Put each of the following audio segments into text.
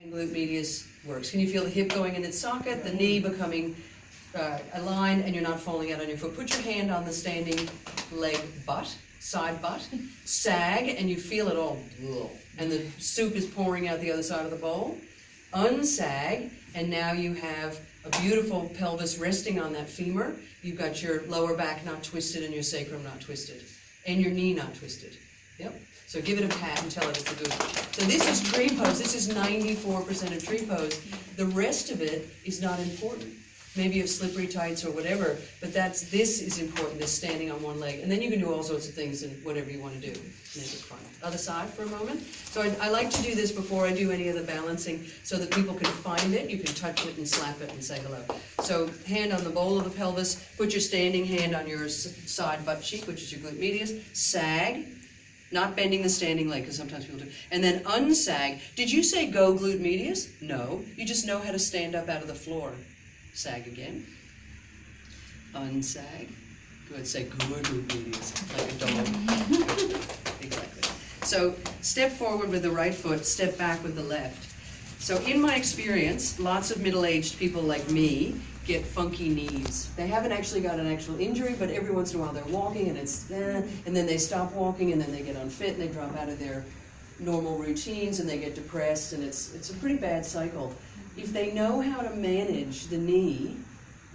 Glute medius works. Can you feel the hip going in its socket, the knee becoming aligned, and you're not falling out on your foot? Put your hand on the standing leg butt, side butt, sag, and you feel it all, and the soup is pouring out the other side of the bowl. Unsag, and now you have a beautiful pelvis resting on that femur. You've got your lower back not twisted and your sacrum not twisted, and your knee not twisted. Yep. So give it a pat and tell it it's a good. So this is tree pose. This is 94% of tree pose. The rest of it is not important. Maybe you have slippery tights or whatever, but this is important, this standing on one leg. And then you can do all sorts of things and whatever you want to do. Make it fun. Other side for a moment. So I like to do this before I do any of the balancing so that people can find it. You can touch it and slap it and say hello. So hand on the bowl of the pelvis. Put your standing hand on your side butt cheek, which is your glute medius. Sag. Not bending the standing leg, because sometimes people do. And then unsag. Did you say go glute medius? No. You just know how to stand up out of the floor. Sag again. Unsag. Good. Say good glute medius, like a dog. Exactly. So step forward with the right foot, step back with the left. So in my experience, lots of middle-aged people like me get funky knees. They haven't actually got an actual injury, but every once in a while they're walking and it's and then they stop walking and then they get unfit and they drop out of their normal routines and they get depressed, and it's a pretty bad cycle. If they know how to manage the knee,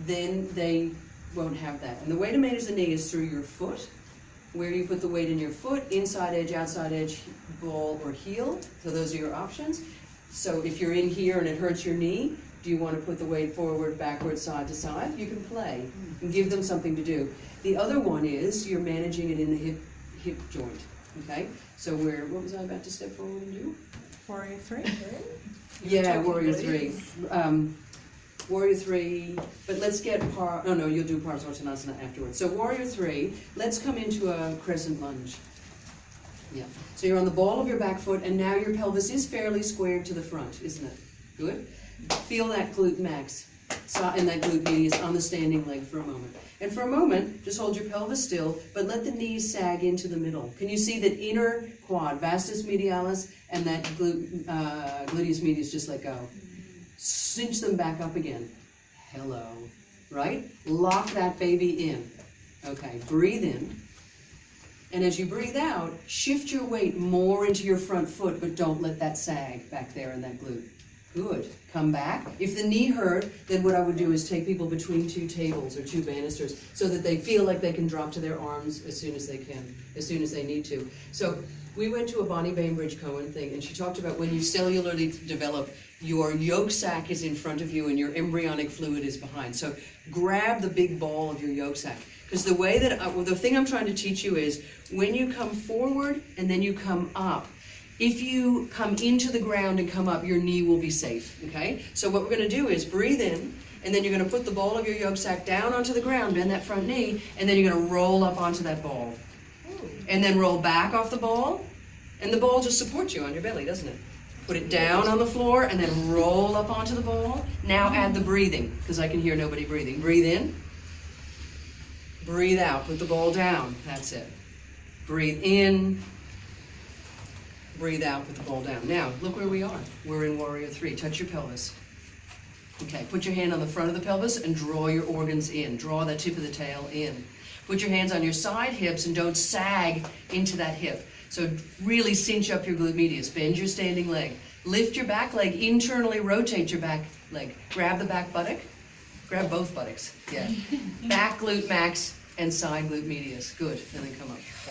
then they won't have that. And the way to manage the knee is through your foot, where you put the weight in your foot, inside edge, outside edge, ball, or heel. So those are your options. So if you're in here and it hurts your knee, do you want to put the weight forward, backward, side to side? You can play and give them something to do. The other one is you're managing it in the hip joint. Okay? So what was I about to step forward and do? Warrior 3. Yeah, Warrior 3. Warrior 3, but let's get no, you'll do Parsvartanasana afterwards. So Warrior 3, let's come into a crescent lunge. Yeah. So you're on the ball of your back foot, and now your pelvis is fairly squared to the front, isn't it? Good. Feel that glute max and that glute medius on the standing leg for a moment. And for a moment, just hold your pelvis still, but let the knees sag into the middle. Can you see that inner quad, vastus medialis, and that gluteus medius just let go? Cinch them back up again. Hello. Right? Lock that baby in. Okay, breathe in. And as you breathe out, shift your weight more into your front foot, but don't let that sag back there in that glute. Good. Come back. If the knee hurt, then what I would do is take people between two tables or two banisters so that they feel like they can drop to their arms as soon as they can, as soon as they need to. So we went to a Bonnie Bainbridge-Cohen thing, and she talked about when you cellularly develop, your yolk sac is in front of you and your embryonic fluid is behind. So grab the big ball of your yolk sac. Because the way that, the thing I'm trying to teach you is when you come forward and then you come up, if you come into the ground and come up, your knee will be safe, okay? So what we're going to do is breathe in, and then you're going to put the ball of your yolk sac down onto the ground, bend that front knee, and then you're going to roll up onto that ball. And then roll back off the ball, and the ball just supports you on your belly, doesn't it? Put it down on the floor, and then roll up onto the ball. Now add the breathing, because I can hear nobody breathing. Breathe in. Breathe out. Put the ball down. That's it. Breathe in. Breathe out. Put the ball down. Now, look where we are. We're in Warrior 3. Touch your pelvis. Okay, put your hand on the front of the pelvis and draw your organs in. Draw that tip of the tail in. Put your hands on your side hips and don't sag into that hip. So really cinch up your glute medius. Bend your standing leg. Lift your back leg. Internally rotate your back leg. Grab the back buttock. Grab both buttocks. Yeah. Back glute max and side glute medius. Good. And then come up.